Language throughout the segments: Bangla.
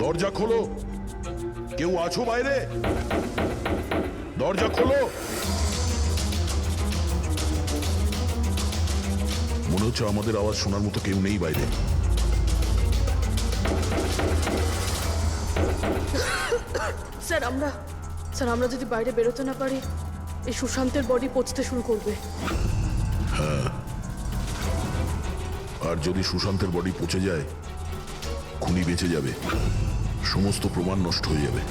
দরজা খোলো। কেউ আছো বাইরে? দরজা খোলো। মনে হচ্ছে আমাদের আওয়াজ শোনার মতো কেউ নেই বাইরে। স্যার আমরা যদি বাইরে বেরোতে না পারি, এই সুশান্তের বডি পচতে শুরু করবে। আর যদি সুশান্তের বডি পচে যায়, খুনি বেঁচে যাবে, সমস্ত প্রমাণ নষ্ট হয়ে যাবে।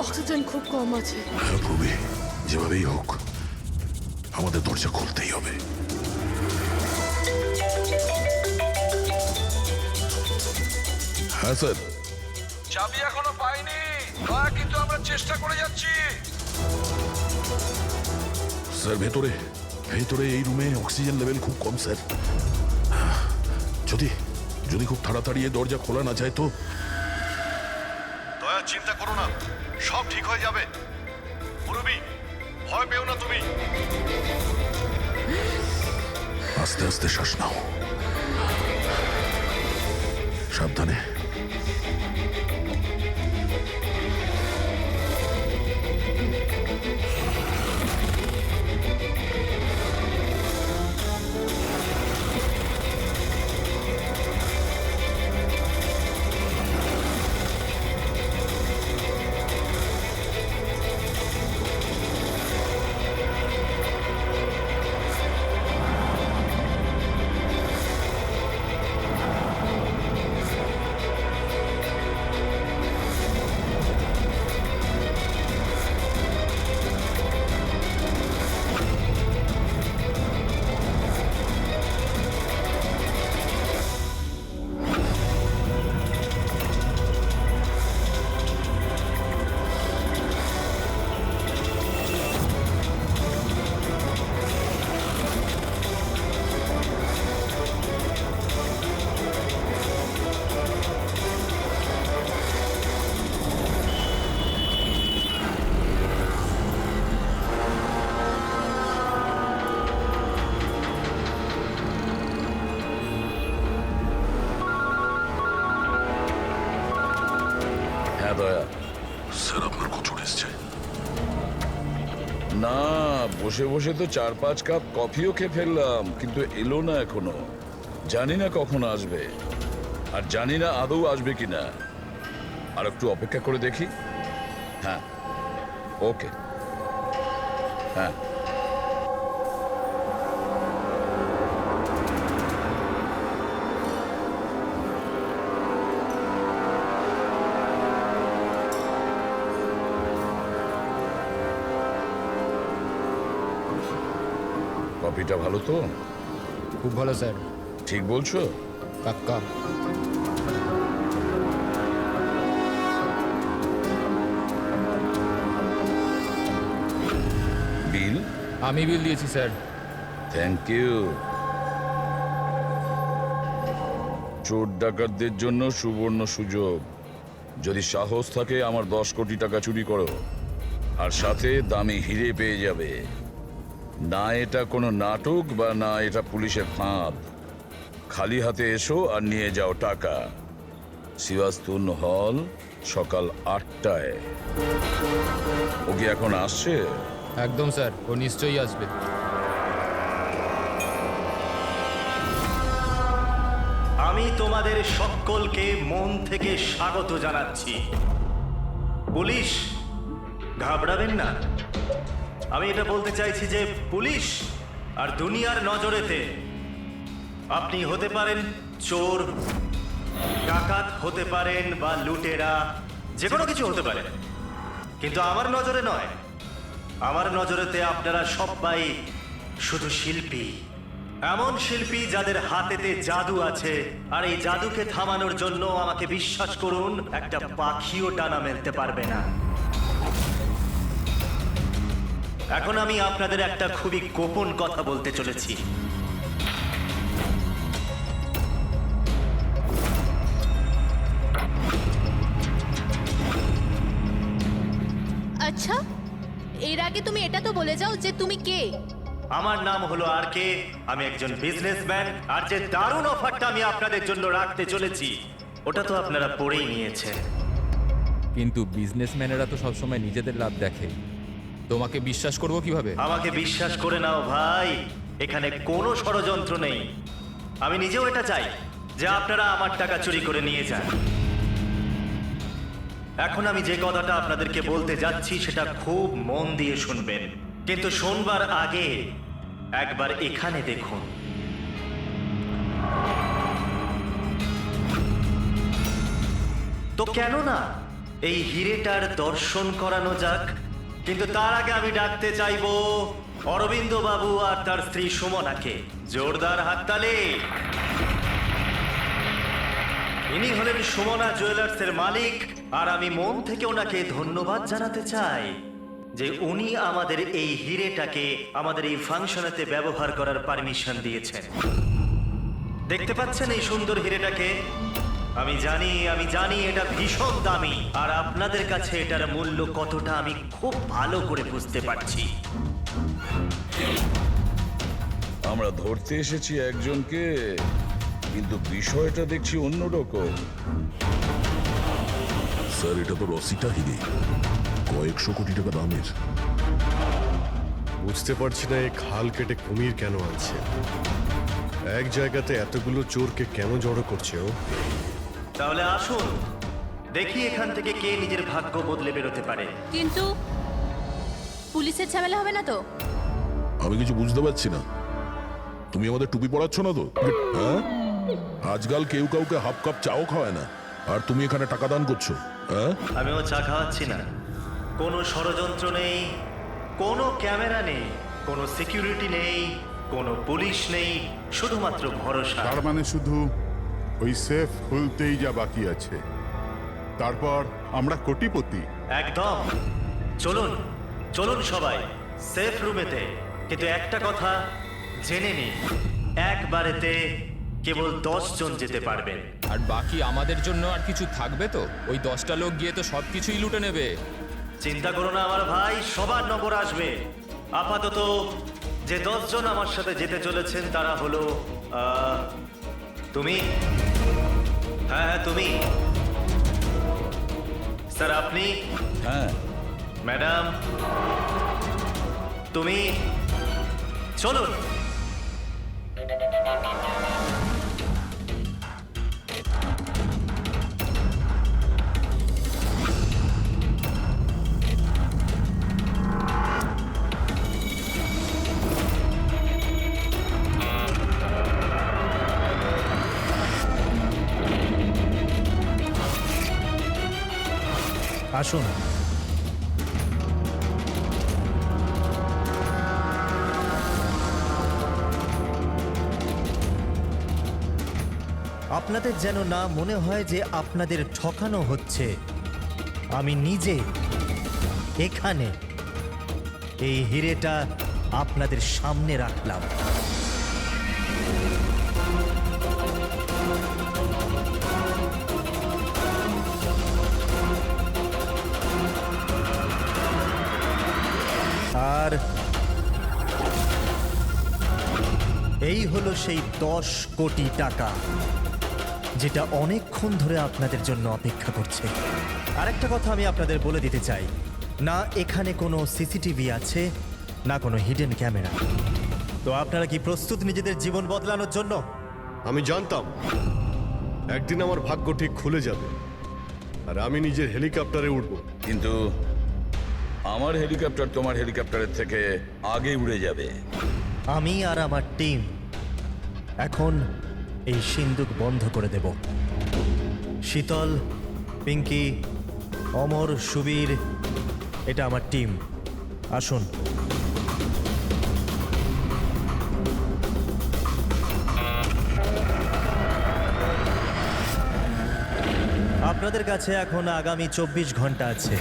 অক্সিজেন খুব কম আছে। হ্যাঁ প্রবি, যেভাবেই হোক আমাদের দরজা খুলতেই হবে। হ্যাঁ স্যার। চাবি এখনো পাইনি, কিন্তু আমরা চেষ্টা করে যাচ্ছি। স্যার ভেতরে ভেতরে এই রুমে অক্সিজেন লেভেল খুব কম স্যার। যদি যদি খুব তাড়াতাড়ি এই দরজা খোলা না যায় তো। দয়া, চিন্তা করো না, সব ঠিক হয়ে যাবে। মুরব্বি, ভয় পেও না তুমি। আস্তে আস্তে শ্বাস নাও, সাবধানে। দয়া, স্যার আপনার কোচর এসছে। না, বসে বসে তো 4-5 কাপ কফিও খেয়ে ফেললাম, কিন্তু এলো না এখনো। জানি না কখন আসবে, আর জানি না আদৌ আসবে কিনা। আর একটু অপেক্ষা করে দেখি। হ্যাঁ, ওকে। হ্যাঁ, কফিটা ভালো তো? খুব ভালো স্যার। ঠিক বলছো? পাক্কা। বিল? আমি বিল দিয়েছি স্যার। Thank you. চোর ডাকাতদের জন্য সুবর্ণ সুযোগ। যদি সাহস থাকে আমার 10 কোটি টাকা চুরি করো, আর সাথে দামি হিরে পেয়ে যাবে। না এটা কোনো নাটক, বা না এটা পুলিশের ফাঁদ। খালি হাতে এসো আর নিয়ে যাও টাকা। সিওয়াস্তুন হল, সকাল 8টায়। ও কি এখন আসছে? একদম স্যার, ও নিশ্চয়ই আসবে। আমি তোমাদের সকলকে মন থেকে স্বাগত জানাচ্ছি। পুলিশ, ঘাবড়াবেন না। আমি এটা বলতে চাইছি যে পুলিশ আর দুনিয়ার নজরেতে আপনি হতে পারেন চোর, ডাকাত হতে পারেন, বা লুটেরা, যে কোনো কিছু হতে পারে, কিন্তু আমার নজরে নয়। আমার নজরেতে আপনারা সবাই শুধু শিল্পী। এমন শিল্পী যাদের হাতেতে জাদু আছে, আর এই জাদুকে থামানোর জন্য আমাকে বিশ্বাস করুন, একটা পাখিও ডানা মেলতে পারবে না। এখন আমি আপনাদের একটা খুবই গোপন কথা বলতে চলেছি। আচ্ছা, এর আগে তুমি এটা তো বলে যাও যে তুমি কে। আমার নাম হলো আর কে, আমি একজন বিজনেসম্যান। আর যে দারুণ অফারটা আমি আপনাদের জন্য রাখতে চলেছি ওটা তো আপনারা পড়েই নিয়েছেন। কিন্তু বিজনেসম্যানেরা তো সবসময় নিজেদের লাভ দেখে, তোমাকে বিশ্বাস করবো কিভাবে? আমাকে বিশ্বাস করে নাও ভাই, এখানে কোনো ষড়যন্ত্র নেই। আমি নিজেও এটা চাই যে আপনারা আমার টাকা চুরি করে নিয়ে যান। এখন আমি যে কথাটা আপনাদেরকে বলতে যাচ্ছি সেটা খুব মন দিয়ে শুনবেন, কিন্তু শোনবার আগে একবার এখানে দেখুন। তো কেন না এই হিরেটার দর্শন করানো যাক। কিন্তু তার আগে আমি ডাকতে চাইবো অরবিন্দ বাবু আর তার স্ত্রী সুমনাকে। জোরদার হাততালি। ইনি হলেন সুমনা জুয়েলার্সের মালিক, আর আমি মন থেকে ওনাকে ধন্যবাদ জানাতে চাই যে উনি আমাদের এই হিরেটাকে আমাদের এই ফাংশনেতে ব্যবহার করার পারমিশন দিয়েছেন। দেখতে পাচ্ছেন এই সুন্দর হিরেটাকে? আমি জানি এটা ভীষণ দামি, আর আপনাদের কাছে এটার মূল্য কতটা আমি খুব ভালো করে বুঝতে পারছি। আমরা ধরতে এসেছি একজনকে, কিন্তু বিষয়টা দেখছি অন্যরকম। স্যার, এটা তো রসিটা হিরে, কয়েকশো কোটি টাকা দামের। বুঝতে পারছি না এই খাল কেটে কুমির কেন আনছে। এক জায়গাতে এতগুলো চোরকে কেন জড়ো করছে ও? তাহলে আসুন দেখি এখান থেকে কে নিজের ভাগ্য বদলে বেরোতে পারে। কিন্তু পুলিশের ঝামেলা হবে না তো? আমি কিছু বুঝতে পারছি না। তুমি আমাদের টুপি পড়াচ্ছ না তো? হ্যাঁ, আজকাল কেউ কাউকে হাফ কাপ চাও খাওয়ায় না, আর তুমি এখানে টাকা দান করছো। হ্যাঁ, আমিও চা খাওয়াচ্ছি না। কোনো ষড়যন্ত্র নেই, কোনো ক্যামেরা নেই, কোনো সিকিউরিটি নেই, কোনো পুলিশ নেই, শুধুমাত্র ভরসা। তার মানে শুধু ওই সেফ খুলতেই যা বাকি আছে, তারপর আমরা কোটিপতি। একদম। চলুন চলুন সবাই সেফ রুমেতে। কিন্তু একটা কথা জেনে নিন, একবারেতে কেবল 10 জন যেতে পারবেন। আর বাকি আমাদের জন্য আর কিছু থাকবে তো? ওই 10টা লোক গিয়ে তো সব কিছুই লুটে নেবে। চিন্তা করো না আমার ভাই, সবার নম্বর আসবে। আপাতত যে 10 জন আমার সাথে যেতে চলেছেন তারা হলো তুমি, হ্যাঁ তুমি, স্যার আপনি, হ্যাঁ, ম্যাডাম তুমি। চলুন। আসুন। আপনাদের যেন না মনে হয় যে আপনাদের ঠকানো হচ্ছে। আমি নিজে এখানে এই হিরেটা আপনাদের সামনে রাখলাম। আর এই হলো সেই 10 কোটি টাকা যেটা অনেকক্ষণ ধরে আপনাদের জন্য অপেক্ষা করছে। আরেকটা কথা আমি আপনাদের বলে দিতে চাই, না এখানে কোনো সিসিটিভি আছে, না কোনো হিডেন ক্যামেরা। তো আপনারা কি প্রস্তুত নিজেদের জীবন বদলানোর জন্য? আমি জানতাম একদিন আমার ভাগ্য ঠিক খুলে যাবে, আর আমি নিজের হেলিকপ্টারে উঠবো। কিন্তু আমার হেলিকপ্টার তোমার হেলিকপ্টারের থেকে আগে উড়ে যাবে। আমি আর আমার টিম এখন এই সিন্দুক বন্ধ করে দেব। শীতল, পিঙ্কি, অমর, সুবীর, এটা আমার টিম। আসুন। আপনাদের কাছে এখন আগামী 24 ঘন্টা আছে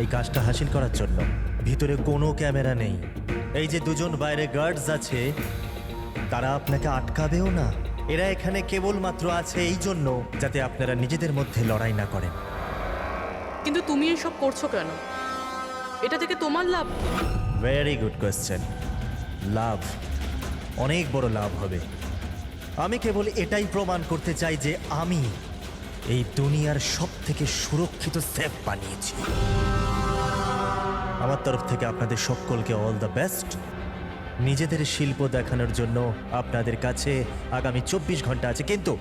এই কাজটা হাসিল করার জন্য। ভিতরে কোনো ক্যামেরা নেই। এই যে দুজন বাইরে গার্ডস আছে তারা আপনাকে আটকাবেও না। এরা এখানে কেবলমাত্র আছে এই জন্য যাতে আপনারা নিজেদের মধ্যে লড়াই না করেন। কিন্তু তুমি এসব করছো কেন? এটা থেকে তোমার লাভ কি? Very good question. লাভ, অনেক বড় লাভ হবে। আমি কেবল এটাই প্রমাণ করতে চাই যে আমি এই দুনিয়ার সব থেকে সুরক্ষিত সেফ বানিয়েছি। আমার তরফ থেকে আপনাদের সকলকে অল দ্য বেস্ট। নিজেদের শিল্প দেখানোর জন্য আপনাদের কাছে আগামী 24 ঘন্টা আছে, কিন্তু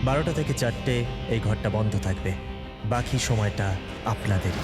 12টা থেকে 4টে এই ঘরটা বন্ধ থাকবে। বাকি সময়টা আপনাদের।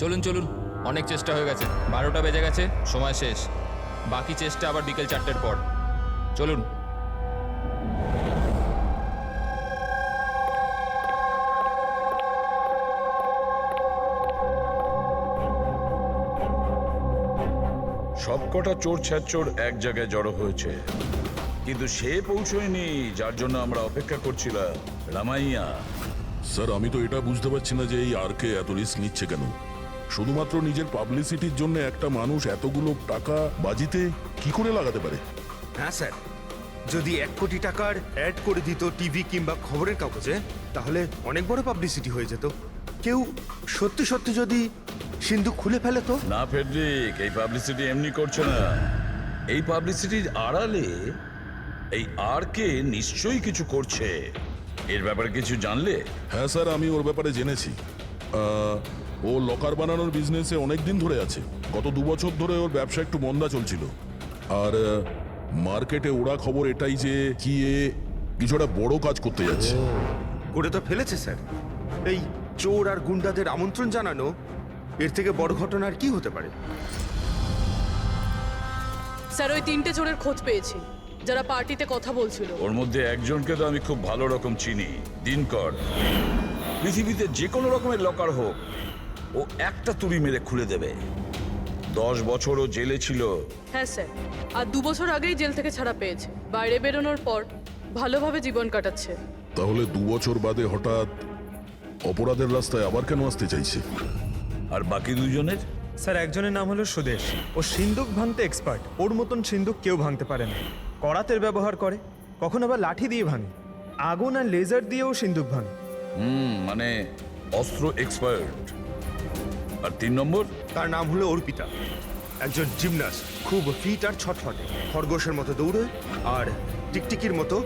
চলুন চলুন, অনেক চেষ্টা হয়ে গেছে। 12টা বেজে গেছে, সময় শেষ। বাকি চেষ্টা আবার বিকেল 4টের পর। চলুন। সবকটা চোর ছ্যাচোর এক জায়গায় জড়ো হয়েছে, কিন্তু সে পৌঁছয়নি যার জন্য আমরা অপেক্ষা করছিলাম। রামাইয়া, স্যার আমি তো এটা বুঝতে পারছি না যে এই আরকে এত রিস্ক নিচ্ছে কেন। শুধুমাত্র নিজের পাবলিসিটির জন্য একটা মানুষ এতগুলো টাকা বাজিতে কি করে লাগাতে পারে? হ্যাঁ স্যার, যদি 1 কোটি টাকার অ্যাড করে দিত টিভি কিংবা খবরের কাগজে, তাহলে অনেক বড় পাবলিসিটি হয়ে যেত। কেউ সত্যি সত্যি যদি সিন্ধুক খুলে ফেলে তো? না ফেডরিক, এই পাবলিসিটি এমনি করছে না। এই পাবলিসিটির আড়ালে এই আরকে নিশ্চয়ই কিছু করছে। এর ব্যাপারে কিছু জানলে? হ্যাঁ স্যার, আমি ওর ব্যাপারে জেনেছি। ও লকার বানানোর বিজনেসে অনেক দিন ধরে আছে। গত 2 বছর ধরে ওর ব্যবসা একটু মন্দা চলছিল। আর মার্কেটে ওরা খবর এটাই যে কি এ কিছু একটা বড় কাজ করতে যাচ্ছে। করে তো ফেলেছে স্যার। এই চোর আর গুন্ডাদের আমন্ত্রণ জানানো, এর থেকে বড় ঘটনা আর কি হতে পারে? স্যার ওই 3টে চোরের খোঁজ পেয়েছি যারা পার্টিতে কথা বলছিল। ওর মধ্যে একজনকে তো আমি খুব ভালো রকম চিনি, দিনকর। পৃথিবীতে যে কোনো রকমের লকার হোক, ও একটা তুড়ি মেরে খুলে দেবে। 10 বছর ও জেলে ছিল। হ্যাঁ স্যার, আর 2 বছর আগেই জেল থেকে ছাড়া পেয়েছে। বাইরে বেরোনোর পর ভালোভাবে জীবন কাটাচ্ছে। তাহলে 2 বছর বাদে হঠাৎ অপরাধের রাস্তায় আবার কেন আসতে চাইছে? আর বাকি দুজনের? স্যার একজনের নাম হলো সুদেশ। ও সিন্দুক ভাঙতে এক্সপার্ট। ওর মতন সিন্দুক কেউ ভাঙতে পারে না। করাতের ব্যবহার করে, কখন আবার লাঠি দিয়ে ভাঙে, আগুন আর লেজার দিয়েও সিন্দুক ভাঙে। মানে অস্ত্র এক্সপার্ট। আর 3 নম্বর? তার নাম হলো অর্পিতা, একজন জিমনাস্ট। খুব ফিট আর ছটফটে, খরগোশের মতো দৌড়ে আর টিকটিকির মতো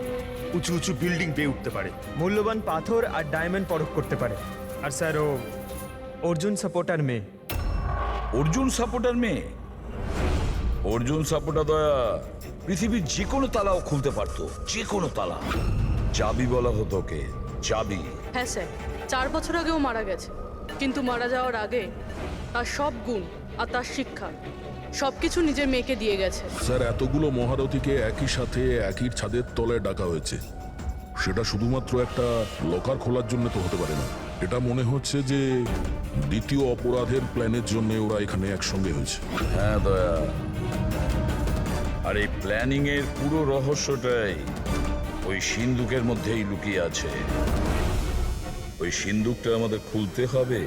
উঁচু উঁচু বিল্ডিং বেয়ে উঠতে পারে। মূল্যবান পাথর আর ডায়মন্ড পরখ করতে পারে। আর স্যার ও অর্জুন সাপোর্টার মেয়ে। অর্জুন সাপোর্টার মেয়ে? অর্জুন সাপোর্টার দয়া পৃথিবীর যে কোনো তালাও খুলতে পারতো, যে কোনো তালা। চাবি বলা হতো ওকে, চাবি। হ্যাঁ স্যার, 4 বছর আগেও মারা গেছে। কিন্তু মারা যাওয়ার আগে তার সব গুণ আর তার শিক্ষা সবকিছু নিজের মেয়েকে দিয়ে গেছে। স্যার এতগুলো মহারথীকে একই সাথে একই ছাদের তলায় ডাকা হয়েছে, সেটা শুধুমাত্র একটা লকার খোলার জন্য তো হতে পারে না। এটা মনে হচ্ছে যে দ্বিতীয় অপরাধের প্ল্যানের জন্য ওরা এখানে একসঙ্গে হয়েছে। হ্যাঁ দয়া, আর এই প্ল্যানিং এর পুরো রহস্যটাই ওই সিন্দুকের মধ্যেই লুকিয়ে আছে। ওই সিন্দুকটা আমাদের খুলতে হবে,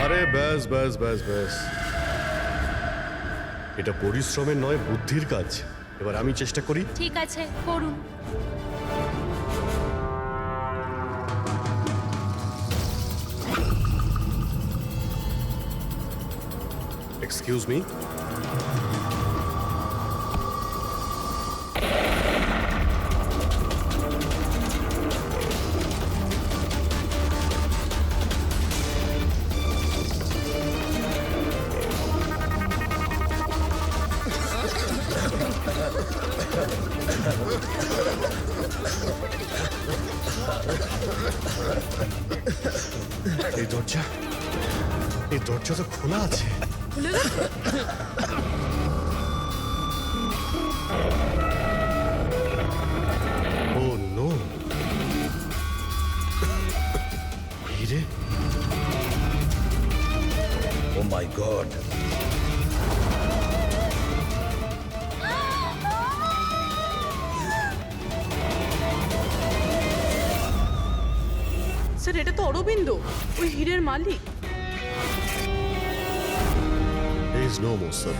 আরে ব্যাস ব্যাস ব্যাস ব্যাস, এটা পরিশ্রমের নয় বুদ্ধির কাজ। এবার আমি চেষ্টা করি। ঠিক আছে, করুন। এক্সকিউজ মি, এই দরজা তো খোলা আছে। খুলে দাও। ও নো, হিরে, ও মাই গড, স্যার এটা তো অরবিন্দ, ওই হীরের মালিক। Is no more sir.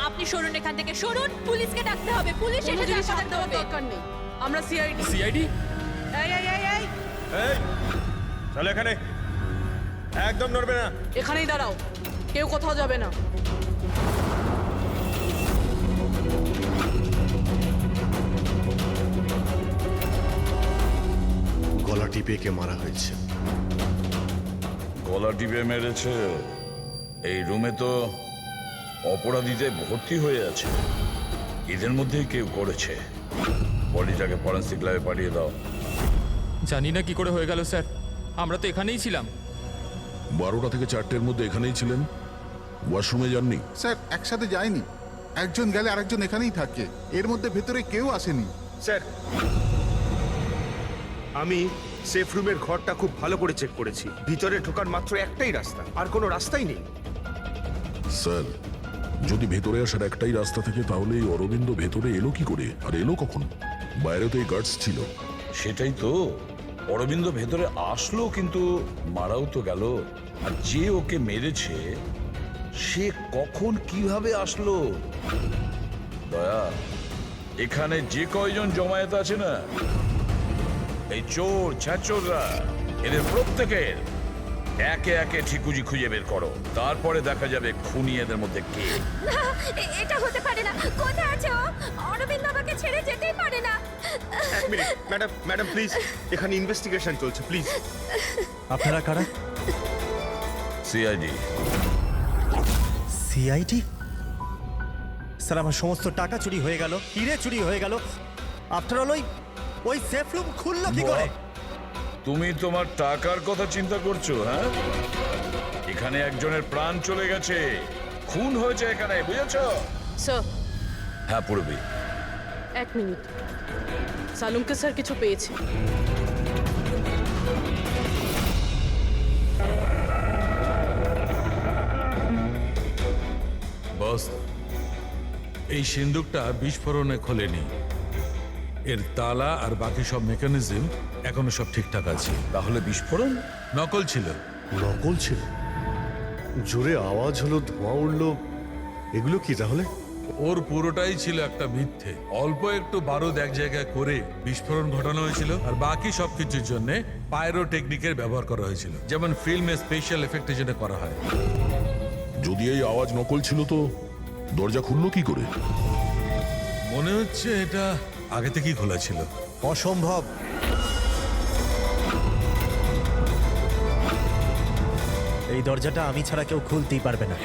আপনি সরুন এখান থেকে, সরুন। পুলিশকে ডাকতে হবে, পুলিশ কোনো এসে জিনিস দেখা হাত দেওয়ার করবে। দরকার নেই, আমরা সিআইডি। সিআইডি? এই এই এই এই, এই চলো এখানে, একদম নড়বে না। এখানেই দাঁড়াও, কেউ কোথাও যাবে না। গলা টিপে কে মারা হয়েছে? গলা টিপে মেরেছে। এই রুমে তো অপরাধীতে ভর্তি হয়ে আছে, এদের মধ্যেই কেউ করেছে। বডিটাকে ফরেন্সিক ল্যাবে পাঠিয়ে দাও। জানি না কি করে হয়ে গেল স্যার, আমরা তো এখানেই ছিলাম। 12টা থেকে 4টের মধ্যে এখানেই ছিলেন, ওয়াশরুমে যাননি? স্যার একসাথে যায়নি, একজন গেলে আরেকজন এখানেই থাকে, এর মধ্যে ভেতরে কেউ আসেনি। স্যার, আমি সেফ রুমের ঘরটা খুব ভালো করে চেক করেছি। ভিতরে ঢোকার মাত্র একটাই রাস্তা, আর কোনো রাস্তাই নেই। স্যার, যদি ভেতরে আসার একটাই রাস্তা থেকে তাহলে এই অরবিন্দ ভেতরে এলো কি করে, আর এলো কখন? বাইরে তো এই গার্ডস ছিল। সেটাই তো, অরবিন্দ ভেতরে আসলো কিন্তু মারাও তো গেল। আর যে ওকে মেরেছে সে কখন কিভাবে আসলো? দয়া, এখানে যে কয়জন জমায়েত আছে না, এই চোর ছ্যাচোররা, এদের প্রত্যেকের একে একে ঠিকুজি খুঁজে বের করো, তারপরে দেখা যাবে খুনি এদের মধ্যে কে। এটা হতে পারে না। কোথায় আছে ও? অরবিন্দ আমাকে ছেড়ে যেতেই পারে না। এক মিনিট, ম্যাডাম ম্যাডাম প্লিজ, এখানে ইনভেস্টিগেশন চলছে, প্লিজ। আপনারা কারা? সিআইডি। সিআইডি? স্যার আমার সমস্ত টাকা চুরি হয়ে গেল, হিরে চুরি হয়ে গেল, আফটার অল ওই সেফ রুম খুললো কি করে? তুমি তোমার টাকার কথা চিন্তা করছো? হ্যাঁ, এখানে একজনের প্রাণ চলে গেছে, খুন হয়েছে এখানে, বুঝেছো? স্যার হ্যাঁ পূর্বী, 1 মিনিট, সালুমকে স্যার কিছু পেয়েছে। বস, এই সিন্দুকটা বিস্ফোরণে খোলেনি, এর তালা আর বাকি সব মেকানিজম এখনো সব ঠিকঠাক আছে। তাহলে বিস্ফোরণ নকল ছিল। নকল ছিল? জোরে আওয়াজ হলো, ধোঁয়া উঠলো, এগুলো কি তাহলে? ওর পুরোটাই ছিল একটা মিথ্যে। অল্প একটু বারুদ এক জায়গায় করে বিস্ফোরণ ঘটানো হয়েছিল, আর বাকি সবকিছুর জন্য পাইরো টেকনিকের ব্যবহার করা হয়েছিল, যেমন ফিল্মে স্পেশাল এফেক্টের জন্য করা হয়। যদি এই আওয়াজ নকল ছিল তো দরজা খুললো কি করে? মনে হচ্ছে এটা আগে থেকেই খোলা ছিল। অসম্ভব। এই দরজাটা আমি ছাড়া কেউ খুলতেই পারবে না।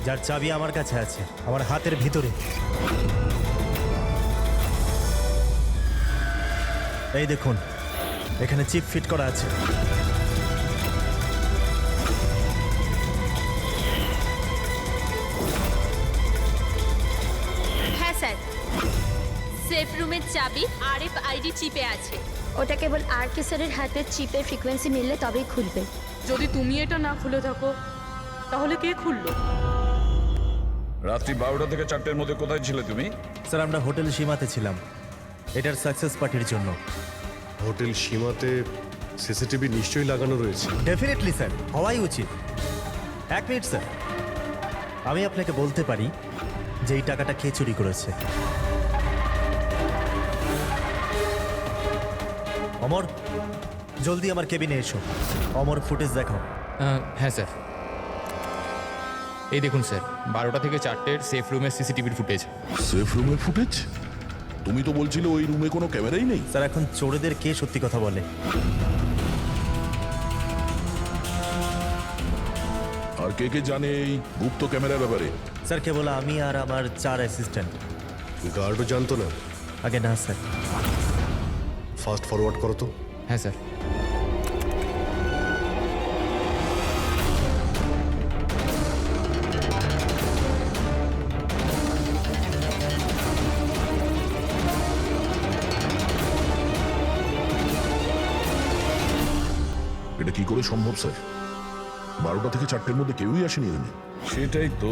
যার চাবি আমার কাছে আছে, আমার হাতের ভিতরে। এই দেখুন, এখানে চিপ ফিট করা আছে। হ্যাঁ স্যার, সেফ রুমের চাবি RFID চিপে আছে। ওটা কেবল আর কে স্যারের হাতে চিপের ফ্রিকোয়েন্সি মিললে তবেই খুলবে। যদি তুমি এটা না খুলে থাকো তাহলে কে খুললো? রাত্রি 12টা থেকে 4টের মধ্যে কোথায় ছিলে তুমি? স্যার আমরা হোটেল সীমাতে ছিলাম এটার সাকসেস পার্টির জন্য। হোটেল সীমাতে সিসিটিভি নিশ্চয়ই লাগানো রয়েছে। ডেফিনেটলি স্যার, হওয়াই উচিত। 1 মিনিট স্যার, আমি আপনাকে বলতে পারি যে এই টাকাটা কে চুরি করেছে। অমর, জলদি আমার কেবিনে এসো। অমর, ফুটেজ দেখাও। হ্যাঁ স্যার, এই দেখুন স্যার 12টা থেকে 4টের সেফ রুমের সিসিটিভির ফুটেজ। সেফ রুমের ফুটেজ? তুমি তো বলছিলে ওই রুমে কোনো ক্যামেরাই নেই। স্যার এখন চোরেদের কে সত্যি কথা বলে? আর কে কে জানে এই গুপ্ত ক্যামেরার ব্যাপারে? স্যার কেবল আমি আর আমার 4 অ্যাসিস্ট্যান্ট। গার্ডও জানতো না? আগে না স্যার। ফাস্ট ফরওয়ার্ড করো তো। হ্যাঁ স্যার। এটা কি করে সম্ভব স্যার? 12টা থেকে 4টের মধ্যে কেউই আসেনি এখানে। সেটাই তো,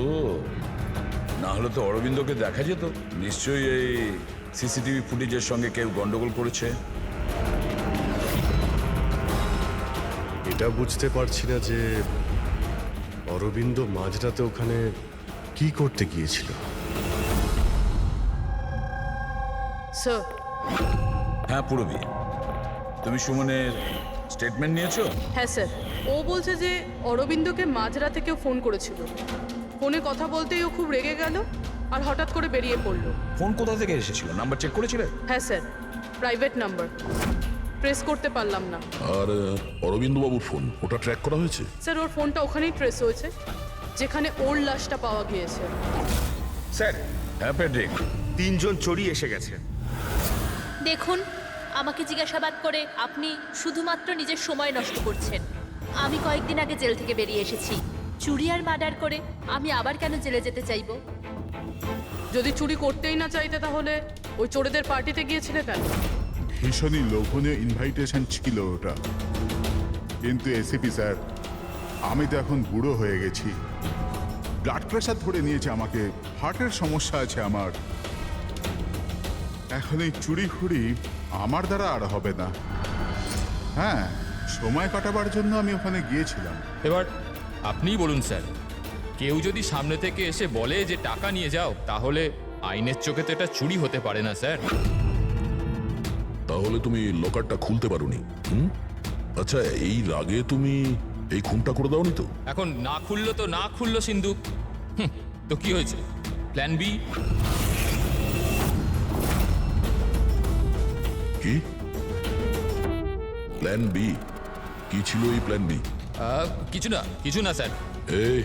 না হলে তো অরবিন্দকে দেখা যেত। নিশ্চয়ই এই সিসিটিভি ফুটেজের সঙ্গে কেউ গন্ডগোল করেছে। এটা বুঝতে পারছি না যে অরবিন্দ মাঝরাতে ওখানে কি করতে গিয়েছিল। স্যার, হ্যাঁ পুরবি, তুমি সুমনের স্টেটমেন্ট নিয়েছো? হ্যাঁ স্যার, ও বলছে যে অরবিন্দকে মাঝরাতে কেউ ফোন করেছিল। ফোনে কথা বলতেই ও খুব রেগে গেল আর হঠাৎ করে বেরিয়ে পড়লো। ফোন কোথা থেকে এসেছিল? নাম্বার চেক করেছিলে? হ্যাঁ স্যার, প্রাইভেট নাম্বার, ট্রেস করতে পারলাম না। আর অরবিন্দ বাবুর ফোন, ওটা ট্র্যাক করা হয়েছে? স্যার ওর ফোনটা ওখানেই ট্রেস হয়েছে যেখানে ওর লাশটা পাওয়া গিয়েছে। স্যার, হ্যাঁ প্যাড্রিক, 3 জন চোরই এসে গেছে। দেখুন, আমাকে জিজ্ঞাসাবাদ করে আপনি শুধুমাত্র নিজের সময় নষ্ট করছেন। আমি কয়েকদিন আগে জেল থেকে বেরিয়ে এসেছি। চুরি আর মার্ডার করে আমি আবার কেন জেলে যেতে চাইবো? যদি চুরি করতেই না চাইতে তাহলে ওই চোরেদের পার্টিতে গিয়েছিলে কেন? ভীষণই লোভনীয় ইনভাইটেশন ছিল ওটা, কিন্তু এসিপি স্যার আমি তো এখন বুড়ো হয়ে গেছি। ব্লাড প্রেশার ধরে নিয়েছে আমাকে, হার্টের সমস্যা আছে আমার। এখন এই চুরি ফুরি আমার দ্বারা আর হবে না। হ্যাঁ, সময় কাটাবার জন্য আমি ওখানে গিয়েছিলাম। এবার আপনিই বলুন স্যার, কেউ যদি সামনে থেকে এসে বলে যে টাকা নিয়ে যাও, তাহলে আইনের চোখে তো এটা চুরি হতে পারে না স্যার। তাহলে তুমি লকারটা খুলতে পারোনি? আচ্ছা, এই রাগে তুমি এই খুনটা করে দাওনি তো? এখন না খুললো তো না খুললো সিন্ধুক, তো কি হয়েছে? Plan B? কি প্ল্যান বি? কি ছিল এই প্ল্যান বি? কিছু না স্যার। এই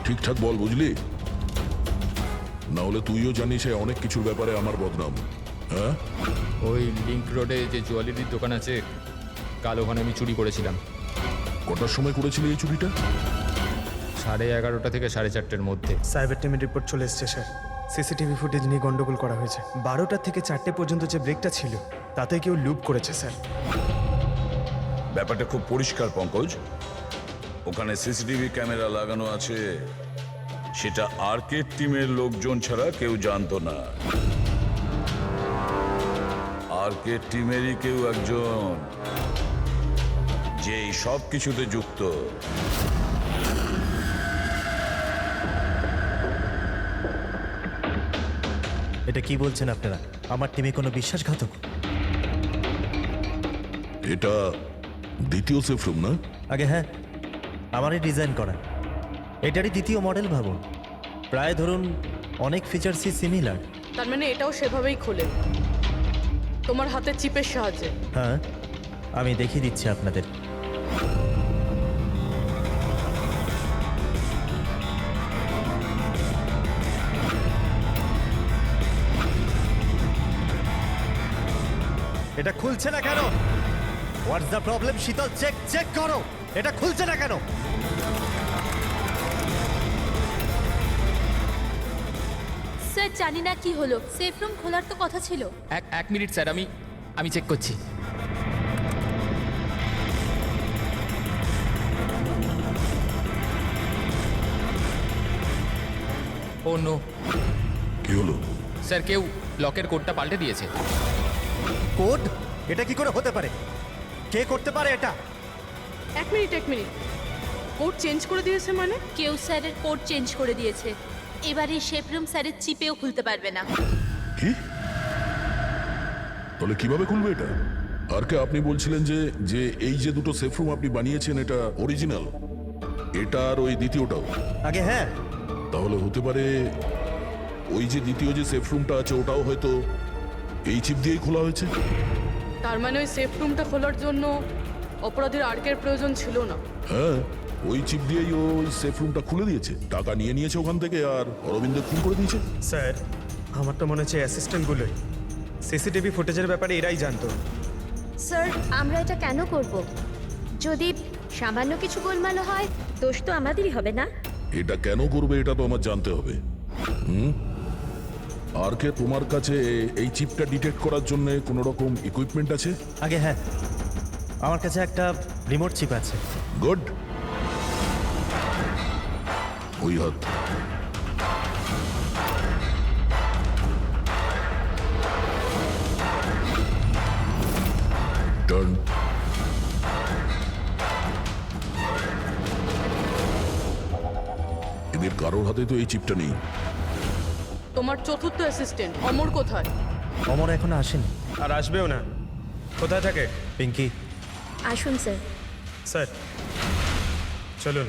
ঠিকঠাক বল, বুঝলি? না হলে তুইও জানিস এই অনেক কিছুর ব্যাপারে আমার বদনাম। হ্যাঁ, ওই লিংক রোডে যে জুয়েলারির দোকান আছে, কাল ওখানে আমি চুরি করেছিলাম। কটার সময় করেছিলি এই চুরিটা? 11:30 থেকে 4:30-এর মধ্যে। সাইবার টিমের রিপোর্ট চলে এসছে স্যার। সিসিটিভি ফুটেজ নিয়ে গন্ডগোল করা হয়েছে। 12টা থেকে 4টে পর্যন্ত যে ব্রেকটা ছিল তাতে কেউ লুপ করেছে স্যার। ব্যাপারটা খুব পরিষ্কার পঙ্কজ, ওখানে সিসিটিভি ক্যামেরা লাগানো আছে, সেটা আর্কেড টিমের লোকজন ছাড়া কেউ জানতো না। আর্কেড টিমেরই কেউ একজন যে এই সব কিছুতে যুক্ত। এটা কি বলছেন আপনারা? আমার টিমে কোনো বিশ্বাসঘাতক? এটা দ্বিতীয় সেফ রুম না? আগে হ্যাঁ, আমারই ডিজাইন করা। এটারই দ্বিতীয় মডেল ভাবুন। প্রায় ধরুন অনেক ফিচার্সই সিমিলার। তার মানে এটাও সেভাবেই খোলে, তোমার হাতে চিপের সাহায্যে? হ্যাঁ, আমি দেখিয়ে দিচ্ছি আপনাদের। এটা খুলছে না কেন? What's the problem? শীতল, চেক করো, এটা খুলছে না কেন? স্যার জানি না কি হলো, সেফ রুম খোলার তো কথা ছিল। এক মিনিট স্যার, আমি আমি চেক করছি। ও নো কি হলো? স্যার, কেউ লকের কোডটা পাল্টে দিয়েছে। কোড? এটা কি করে হতে পারে? কে করতে পারে এটা? এক মিনিট কোড চেঞ্জ করে দিয়েছে মানে? কেউ স্যারের কোড চেঞ্জ করে দিয়েছে। এবার এই শেপ রুম স্যারের চিপেও খুলতে পারবে না। কি? তাহলে কিভাবে খুলবে এটা? আর কে আপনি বলছিলেন যে যে এই যে দুটো সেফ রুম আপনি বানিয়েছেন এটা অরিজিনাল, এটা আর ওই দ্বিতীয়টাও? আগে হ্যাঁ। তাহলে হতে পারে ওই যে দ্বিতীয় যে সেফ রুমটা আছে ওটাও হয়তো এই চিপ দিয়েই খোলা হয়েছে। তার মানে ওই সেফ রুমটা খোলার জন্য অপরাধীর আর্কের প্রয়োজন ছিল না। হ্যাঁ, ওই চিপ দিয়েই ওই সেফ রুমটা খুলে দিয়েছে, টাকা নিয়ে নিয়েছে ওখান থেকে আর অরবিন্দ খুন করে দিয়েছে। স্যার, আমার তো মনে হচ্ছে অ্যাসিস্ট্যান্টগুলোই সিসিটিভি ফুটেজের ব্যাপারে এরাই জানতো। স্যার, আমরা এটা কেন করব? যদি সামান্য কিছু গোলমাল হয় দোষ তো আমাদেরই হবে না? এটা কেন করবে এটা তো আমার জানতে হবে। আর কে তোমার কাছে এই চিপটা ডিটেক্ট করার জন্য কোনো রকম ইকুইপমেন্ট আছে? আগে হ্যাঁ, আমার কাছে একটা রিমোট চিপ আছে। গুড। ওই হাত। টার্ন। এদের কারোর হাতে তো এই চিপটা নেই। তোমার চতুর্থ অ্যাসিস্ট্যান্ট অমর কোথায়? অমর এখনো আসেনি। আর আসবেও না। কোথায় থাকে? পিঙ্কি। আসুন স্যার। স্যার চলুন।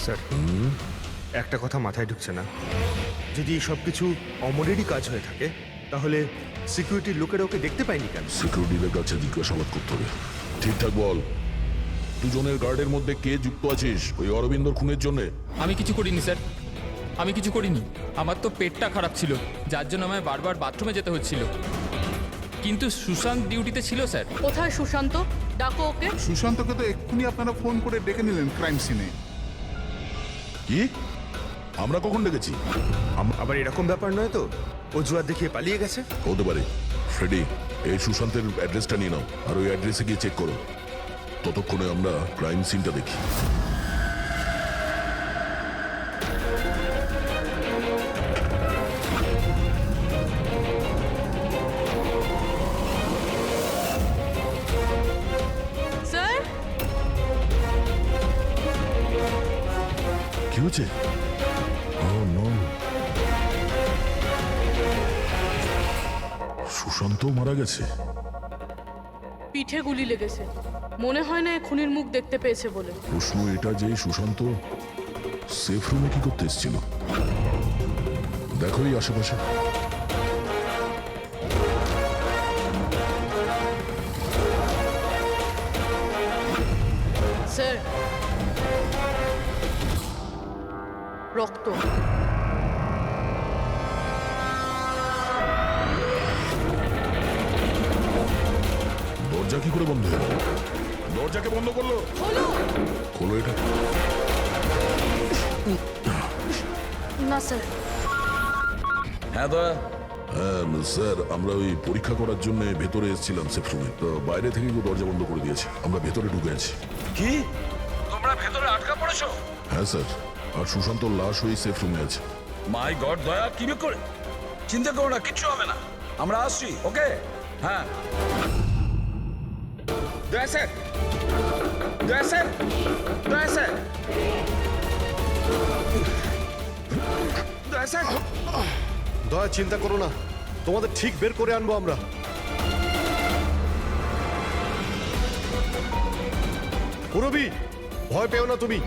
স্যার, একটা কথা মাথায় ঢুকছে না। যদি সব কিছু অমরেরই কাজ হয়ে থাকে তাহলে সিকিউরিটির লোকেরা ওকে দেখতে পায়নি কেন? সিকিউরিটিদের কাছে জিজ্ঞাসাবাদ করতে হবে। ঠিকঠাক বল, দুজনের গার্ডের মধ্যে কে যুক্ত আছিস ওই অরবিন্দর খুনের জন্য? আমি কিছু করিনি স্যার, আমি কিছু করিনি। আমার তো পেটটা খারাপ ছিল, যার জন্য আমায় বারবার বাথরুমে যেতে হচ্ছিল। কিন্তু সুশান্ত ডিউটিতে ছিল স্যার। কোথায় সুশান্ত? ডাকো ওকে। সুশান্তকে তো এক্ষুনি আপনারা ফোন করে ডেকে নিলেন ক্রাইম সিনে। কি? আমরা কখন ডেকেছি? আবার এরকম ব্যাপার নয় তো অজুহাত দেখিয়ে পালিয়ে গেছে? হতে পারে। ফ্রেডি, এই সুশান্তের অ্যাড্রেসটা নিয়ে নাও আর ওই অ্যাড্রেসে গিয়ে চেক করো। ততক্ষণে আমরা ক্রাইম সিনটা দেখি। স্যার, কি হয়েছে? Oh, no. সুশান্ত মারা গেছে। পিঠে গুলি লেগেছে। মনে হয় না এ খুনির মুখ দেখতে পেয়েছে বলে। প্রশ্ন এটা যে সুশান্ত সেফ রুমে কি করতে এসেছিল? দেখো এই আশেপাশে। স্যার, রক্ত। দরজা কি করে বন্ধ হলো? দরজাকে বন্ধ করলো? হলো খোলো এটা। না স্যার। হ্যাঁ দয়া। হ্যাঁ স্যার, আমরা ওই পরীক্ষা করার জন্য ভেতরে এসেছিলাম সেফ রুমে, তো বাইরে থেকে কেউ দরজা বন্ধ করে দিয়েছে। আমরা ভেতরে ঢুকে আছি। কি? তোমরা ভেতরে আটকা পড়েছো? হ্যাঁ স্যার, আর সুশান্তর লাশ ওই সেফ রুমে আছে। মাই গড দয়া, কি করে? চিন্তা করো না, কিচ্ছু হবে না, আমরা আসছি। ওকে? হ্যাঁ। দয়া স্যার, দয়া স্যার, দয়া স্যার, দয়া স্যার। দয়া, চিন্তা করো না, তোমাদের ঠিক বের করে আনবো আমরা। পুরবি, ভয় পেও না তুমি।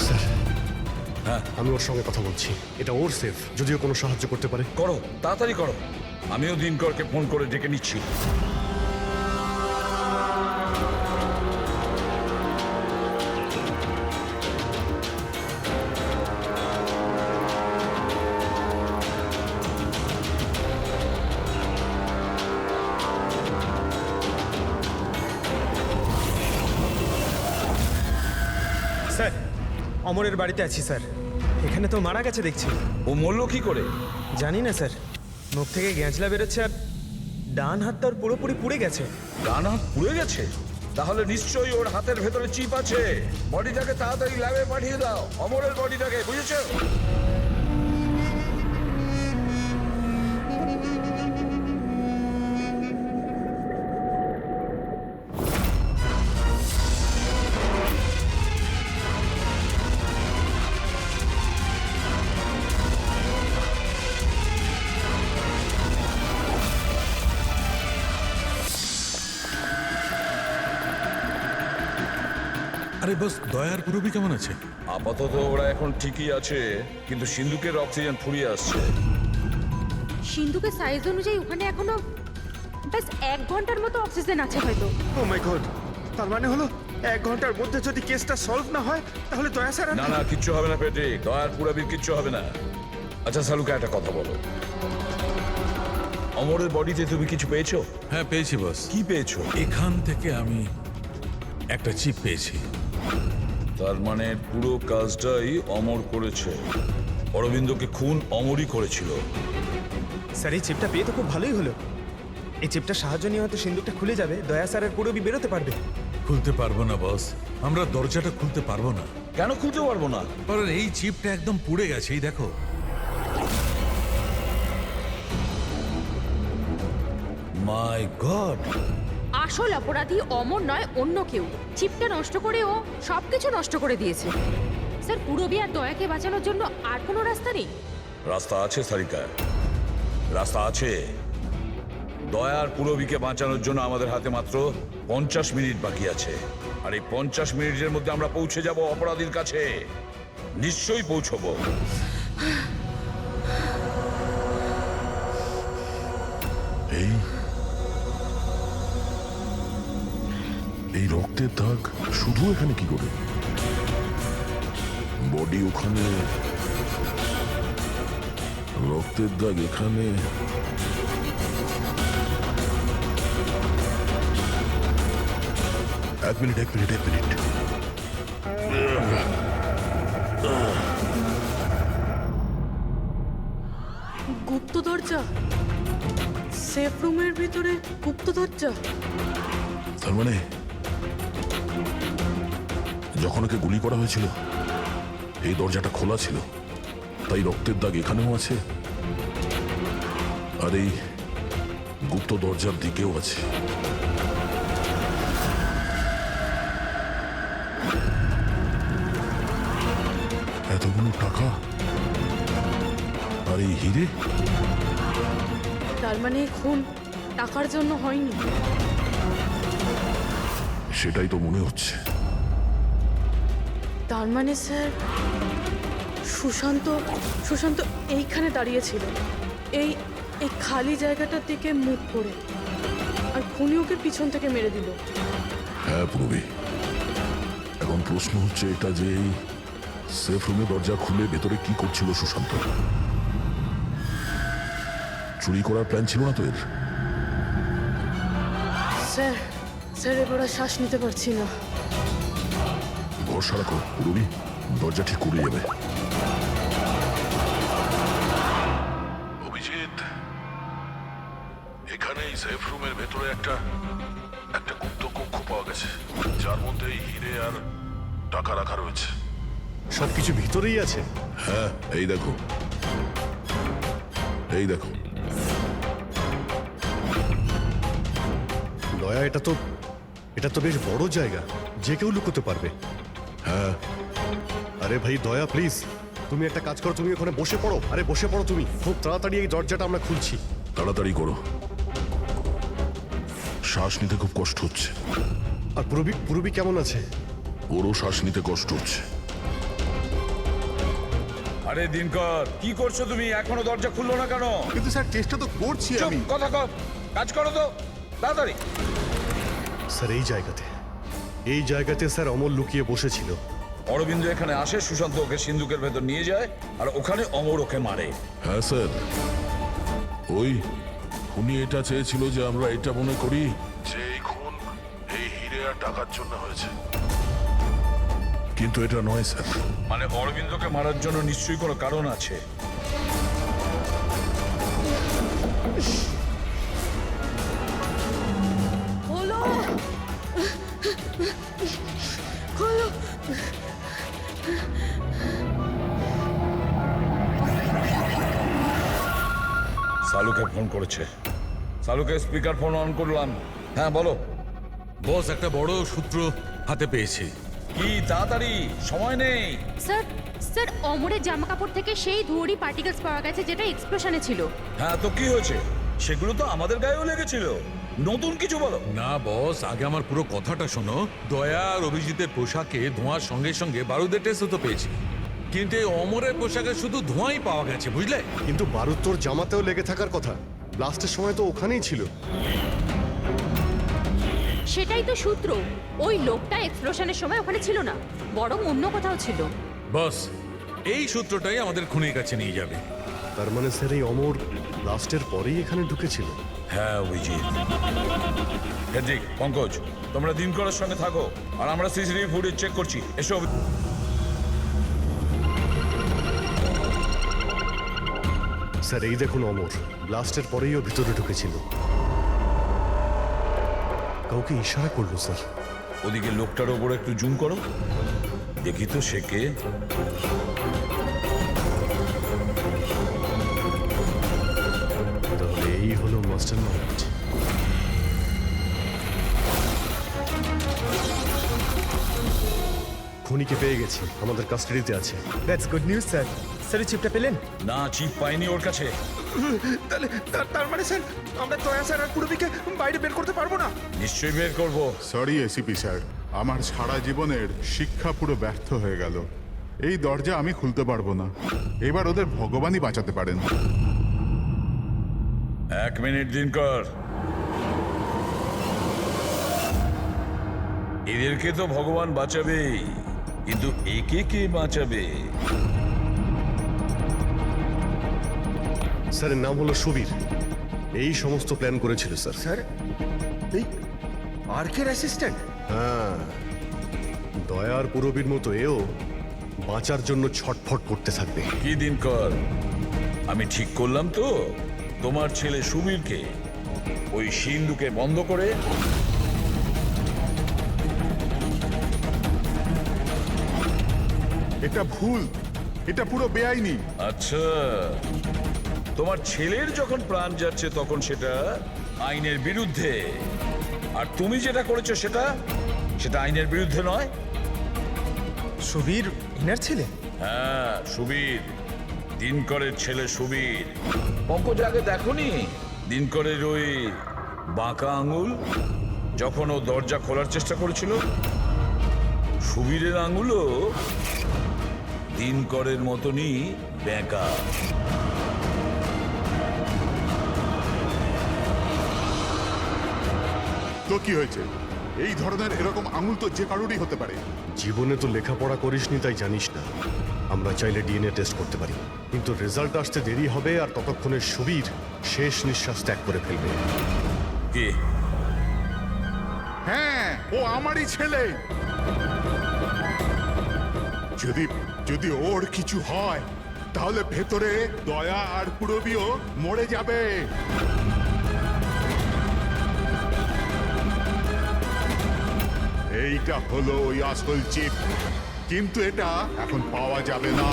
স্যার, হ্যাঁ, আমি ওর সঙ্গে কথা বলছি। এটা ওর সেফ, যদিও কোনো সাহায্য করতে পারে। করো, তাড়াতাড়ি করো। আমিও দিনকরকে ফোন করে ডেকে নিচ্ছি। স্যার, অমরের বাড়িতে আছি স্যার। এখানে তো মারা গেছে দেখছি। ও মরলো কি করে? জানি না স্যার, মুখ থেকে গ্যাঁচলা বেরোচ্ছে আর ডান হাতটা ওর পুরোপুরি পুড়ে গেছে। ডান হাত পুড়ে গেছে? তাহলে নিশ্চয়ই ওর হাতের ভেতরে চিপ আছে। বডিটাকে তাড়াতাড়ি ল্যাবে পাঠিয়ে দাও, অমরের বডিটাকে, বুঝেছো? আরে বস, দয়ার পুরবি কেমন আছে? আপাতত ওরা এখন ঠিকই আছে, কিন্তু সিন্ধুকের অক্সিজেন ফুরিয়ে আসছে। সিন্ধুকের সাইজ অনুযায়ী ওখানে এখনো ব্যাস 1 ঘন্টার মতো অক্সিজেন আছে হয়তো। ও মাই গড, তার মানে হলো 1 ঘন্টার মধ্যে যদি কেসটা সলভ না হয় তাহলে দয়া স্যার না না, কিচ্ছু হবে না পেটে, দয়ার পুরাবির কিচ্ছু হবে না। আচ্ছা সালুকা, একটা কথা বলো, অমরের বডিতে তুমি কিছু পেয়েছো? হ্যাঁ পেয়েছি বস। কি পেয়েছো? এখান থেকে আমি একটা চিপ পেয়েছি। তার মানে পুরো কাজটাই অমর করেছে। অরবিন্দকে খুন অমরই করেছিল। স্যার এই চিপটা পেয়ে তো খুব ভালোই হলো। এই চিপটার সাহায্য নিয়ে হয়তো সিন্ধুকটা খুলে যাবে, দয়া স্যারের পুরোবি বেরোতে পারবে। খুলতে পারবো না বস, আমরা দরজাটা খুলতে পারবো না। কেন খুলতে পারবো না? কারণ এই চিপটা একদম পুড়ে গেছে, এই দেখো। মাই গড, আসল অপরাধী অমর নয়, অন্য কেউ। চিপটা নষ্ট করে ও সবকিছু নষ্ট করে দিয়েছে। স্যার পুরবি আর দয়াকে বাঁচানোর জন্য আর কোনো রাস্তা নেই? রাস্তা আছে সারিকা, রাস্তা আছে। দয়ার পুরবিকে বাঁচানোর জন্য আমাদের হাতে মাত্র 50 মিনিট বাকি আছে। আর এই 50 মিনিটের মধ্যে আমরা পৌঁছে যাব অপরাধীর কাছে। নিশ্চয়ই পৌঁছবো। এই রক্তের দাগ শুধু এখানে কি করে? বডি ওখানে, রক্তের দাগ এখানে। এক মিনিট। গুপ্ত দরজা, সেফ রুমের ভিতরে গুপ্ত দরজা। তার মানে যখন ওকে গুলি করা হয়েছিল এই দরজাটা খোলা ছিল, তাই রক্তের দাগ এখানেও আছে আর এই গুপ্ত দরজার দিকেও আছে। এতগুলো টাকা আর এই হিরে, তার মানে এই খুন টাকার জন্য হয়নি। সেটাই তো মনে হচ্ছে। তার মানে স্যার সুশান্ত এইখানে দাঁড়িয়েছিল, এই এই খালি জায়গাটার দিকে মুখ করে, আর খুনি ওকে পিছন থেকে মেরে দিল। হ্যাঁ প্রবি, এখন প্রশ্ন হচ্ছে এটা যে এই সেফ রুমে দরজা খুলে ভেতরে কি করছিল সুশান্ত? চুরি করার প্ল্যান ছিল না তো এর? স্যার এবার আর শ্বাস নিতে পারছি না। ভরসা রাখো রবি, দরজা ঠিক করে যাবে। অভিজিৎ, এখানে এই সেফ রুমের ভেতরে একটা গুপ্ত কক্ষ পাওয়া গেছে, যার মধ্যে এই হিরে আর টাকা রাখা রয়েছে। সবকিছু ভিতরেই আছে? হ্যাঁ, এই দেখো। দয়া, এটা তো বেশ বড় জায়গা, যে কেউ লুকোতে পারবে। হ্যাঁ। আরে ভাই দয়া, প্লিজ তুমি একটা কাজ করো, তুমি ওখানে বসে পড়ো। আরে বসে পড়ো তুমি, খুব তাড়াতাড়ি এই দরজাটা আমরা খুলছি। তাড়াতাড়ি করো, শ্বাস নিতে খুব কষ্ট হচ্ছে। আর পুরবি কেমন আছে? ওরও শ্বাস নিতে কষ্ট হচ্ছে। আরে দিনকর, কি করছো তুমি? এখনো দরজা খুললো না কেন? কিন্তু স্যার চেষ্টা তো করছি চুপ, আমি। কথা কম, কাজ করো তো তাড়াতাড়ি। স্যার এই জায়গাতে স্যার অমর লুকিয়ে বসেছিল। অরবিন্দ এখানে আসে, সুশান্ত ওকে সিন্ধুকের ভেতর নিয়ে যায়, আর ওখানে অমর ওকে মারে। হ্যাঁ স্যার, ওই খুনি এটা চেয়েছিল যে আমরা এটা মনে করি যে এই খুন এই হিরে আর টাকার জন্য হয়েছে, কিন্তু এটা নয় স্যার। মানে অরবিন্দকে মারার জন্য নিশ্চয়ই কোনো কারণ আছে। খোলো খোলো। সালুকে ফোন করেছে। সালুকে স্পিকার ফোন অন করলাম। হ্যাঁ বলো। বস, একটা বড় সূত্র হাতে পেয়েছি। কি তাড়াতাড়ি, সময় নেই। স্যার স্যার অমরের জামা কাপড় থেকে সেই ধুয়োরই পার্টিকেলস পাওয়া গেছে যেটা এক্সপ্লোশনে ছিল। হ্যাঁ তো কি হয়েছে? সেগুলো তো আমাদের গায়েও লেগেছিল। নতুন কিছু বলো। না বস, আগে আমার পুরো কথাটা শোনো। দয়া আর অভিজিতের পোশাকে ধোঁয়ার সঙ্গে সঙ্গে বারুদের টেস্টও তো পেয়েছি, কিন্তু এই অমরের পোশাকে শুধু ধোঁয়াই পাওয়া গেছে, বুঝলে? কিন্তু বারুদ তোর জামাতেও লেগে থাকার কথা। ব্লাস্টের সময় তো ওখানেই ছিল। সেটাই তো সূত্র। ওই লোকটা এক্সপ্লোশনের সময় ওখানে ছিল না, বরং অন্য কোথাও ছিল। বস, এই সূত্রটাই আমাদের খুনির কাছে নিয়ে যাবে। তার মানে স্যার এই অমর ব্লাস্টের পরেই এখানে ঢুকেছিল। হ্যাঁ অভিজিৎ। হেড্রিক, পঙ্কজ, তোমরা দিন করার সঙ্গে থাকো আর আমরা সিসিটিভি ফুটেজ চেক করছি। এসো। স্যার এই দেখুন অমর ব্লাস্টের পরেই ও ভিতরে ঢুকেছিল। কাউকে ইশারা করলো স্যার। ওদিকে লোকটার ওপর একটু জুম করো, দেখি তো সে কে। তাহলে এই হলো মাস্টার মাইন্ড। খুনিকে পেয়ে গেছি, আমাদের কাস্টাডিতে আছে। That's good news sir. Sir চিপটা পেলেন? না, চিপ পাইনি ওর কাছে। তার মানে স্যার আমরা দয়া স্যার আর পুরবিকে বাইরে বের করতে পারবো না? নিশ্চয়ই বের করবো। সরি এসিপি স্যার, আমার সারা জীবনের শিক্ষা পুরো ব্যর্থ হয়ে গেল। এই দরজা আমি খুলতে পারবো না। এবার ওদের ভগবানই বাঁচাতে পারেন। 1 মিনিট দিন কর। এদেরকে তো ভগবান বাঁচাবেই, কিন্তু একে কে বাঁচাবে? স্যারের নাম হলো সুবীর। এই সমস্ত প্ল্যান করেছিল স্যার। স্যার এই আর্কের অ্যাসিস্ট্যান্ট? হ্যাঁ, দয়ার পুরবীর মতো এও বাঁচার জন্য ছটফট করতে থাকবে। কি দিন কর, আমি ঠিক করলাম তো তোমার ছেলে সুবীরকে ওই সিন্ধুকে বন্ধ করে এটা ভুল, এটা পুরো বেআইনি। আচ্ছা, তোমার ছেলের যখন প্রাণ যাচ্ছে তখন সেটা আইনের বিরুদ্ধে, আর তুমি যেটা করেছো সেটা আইনের বিরুদ্ধে নয়। সুবীর ইনার ছেলে? হ্যাঁ, সুবীর, দিনকরের ছেলে সুবীর। পঙ্কজ, আগে দেখোনি দিনকরের ওই বাঁকা আঙুল যখন ও দরজা খোলার চেষ্টা করেছিল? সুবীরের আঙুলও দিনকরের মতনই বেঁকা। তো কি হয়েছে? এই ধরনের এরকম আঙুল তো যে কারোরই হতে পারে। জীবনে তো লেখাপড়া করিসনি তাই জানিস না। আমরা চাইলে ডিএনএ টেস্ট করতে পারি, কিন্তু রেজাল্ট আসতে দেরি হবে, আর ততক্ষণে সুবীর শেষ নিঃশ্বাস ত্যাগ করে ফেলবে। কি? হ্যাঁ, ও আমারই ছেলে। যদি ওর কিছু হয় তাহলে ভেতরে দয়া আর পুরবিও মরে যাবে। এইটা হলো ওই আসল চিপ, কিন্তু এটা এখন পাওয়া যাবে না।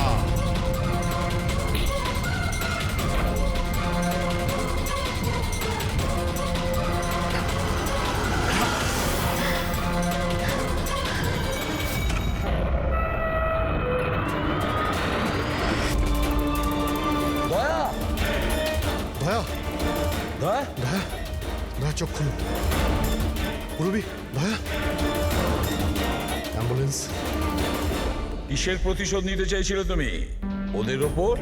দয়া, দয়া, দয়া, দয়া, দয়া চোখ খুলো। পুরবি, দয়া, অ্যাম্বুলেন্স। কিসের প্রতিশোধ নিতে চাইছিল তুমি ওদের ওপর?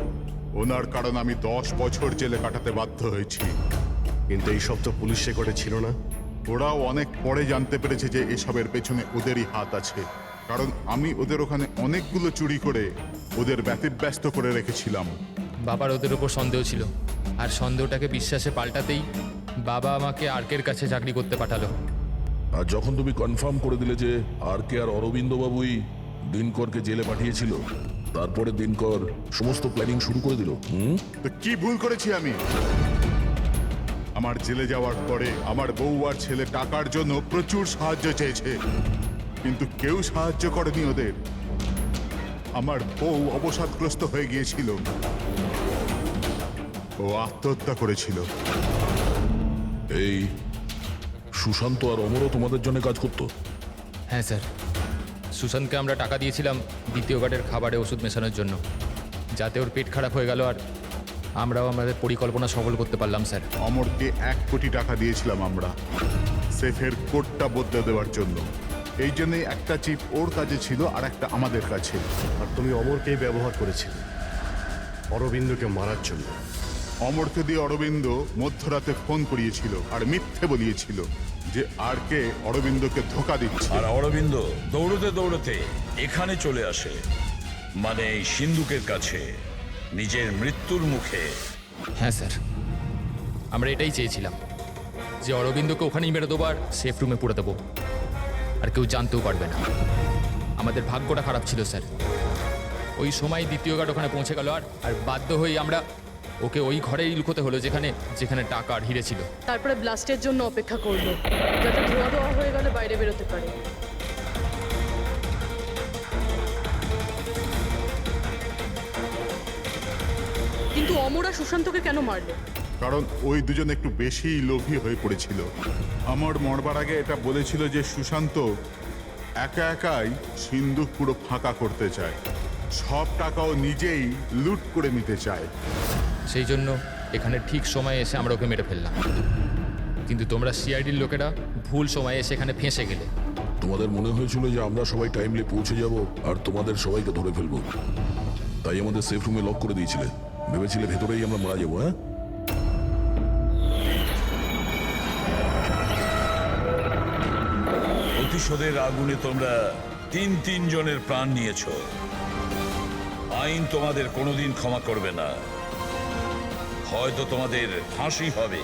ওনার কারণ আমি 10 বছর জেলে কাটাতে বাধ্য হয়েছি। কিন্তু এই সব তো পুলিশ রেকর্ডে ছিল না। ওরাও অনেক পরে জানতে পেরেছে যে এসবের পেছনে ওদেরই হাত আছে, কারণ আমি ওদের ওখানে অনেকগুলো চুরি করে ওদের ব্যতিব্যস্ত করে রেখেছিলাম। বাবার ওদের ওপর সন্দেহ ছিল, আর সন্দেহটাকে বিশ্বাসে পাল্টাতেই বাবা আমাকে আর্কের কাছে চাকরি করতে পাঠালো। আর যখন তুমি কনফার্ম করে দিলে যে আর কে আর অরবিন্দ বাবুই দিনকরকে জেলে পাঠিয়েছিল, তারপরে দিনকর সমস্ত প্ল্যানিং শুরু করে দিল। তো কি ভুল করেছি আমি? আমার জেলে যাওয়ার পরে আমার বউ আর ছেলে টাকার জন্য প্রচুর সাহায্য চেয়েছে, কিন্তু কেউ সাহায্য করেনি ওদের। আমার বউ অবসাদগ্রস্ত হয়ে গিয়েছিল, ও আত্মহত্যা করেছিল। এই সুশান্ত আর অমরও তোমাদের জন্য কাজ করতো? হ্যাঁ স্যার, সুশান্তকে আমরা টাকা দিয়েছিলাম দ্বিতীয় গার্ডের খাবারে ওষুধ মেশানোর জন্য, যাতে ওর পেট খারাপ হয়ে গেল আর আমরাও আমাদের পরিকল্পনা সফল করতে পারলাম স্যার। অমরকে 1 কোটি টাকা দিয়েছিলাম আমরা সেফের কোডটা বদলে দেওয়ার জন্য। এই জন্যই একটা চিপ ওর কাছে ছিল আর একটা আমাদের কাছে। আর তুমি অমরকেই ব্যবহার করেছিলে অরবিন্দকে মারার জন্য। অমরকে দিয়ে অরবিন্দ মধ্যরাতে ফোন করিয়েছিল আর মিথ্যে বলিয়েছিল যে আর কে অরবিন্দকে ধোকা দিচ্ছে। আর অরবিন্দ দৌড়তে দৌড়তে এখানে চলে আসে, মানে এই সিন্ধুকের কাছে, নিজের মৃত্যুর মুখে। হ্যাঁ স্যার, আমরা এটাই চেয়েছিলাম যে অরবিন্দকে ওখানেই মেরে দেবো আর সেফ রুমে পুরে দেবো, আর কেউ জানতেও পারবে না। আমাদের ভাগ্যটা খারাপ ছিল স্যার, ওই সময় দ্বিতীয় গার্ড ওখানে পৌঁছে গেল আর বাধ্য হয়ে আমরা ওকে ওই ঘরেই লুকোতে হলো যেখানে যেখানে টাকা আর হিরে ছিল। তারপরে ব্লাস্টের জন্য অপেক্ষা করলো, যাতে ধোয়া ধোয়া হয়ে গেলে বাইরে বেরোতে পারে। কিন্তু অমর আর সুশান্তকে কেন মারলো? কারণ ওই দুজন একটু বেশি লোভী হয়ে পড়েছিল। আমার মরবার আগে এটা বলেছিল যে সুশান্ত একা একাই সিন্ধুক পুরো ফাঁকা করতে চায়, সব টাকাও নিজেই লুট করে নিতে চায়। সেই জন্য এখানে ঠিক সময়ে এসে আমরা ওকে মেরে ফেললাম, কিন্তু তোমরা সিআইডির লোকেরা ভুল সময়ে এসে এখানে ফেঁসে গেলে। তোমাদের মনে হয়েছিল যে আমরা সবাই টাইমলি পৌঁছে যাব আর তোমাদের সবাইকে ধরে ফেলবো, তাই আমাদের সেফ রুমে লক করে দিয়েছিলে। ভেবেছিলে ভেতরেই আমরা মারা যাবো। হ্যাঁ, প্রতিশোধের আগুনে তোমরা 3 জনের প্রাণ নিয়েছ। আইন তোমাদের কোনোদিন ক্ষমা করবে না, হয়তো তোমাদের ফাঁসি হবে।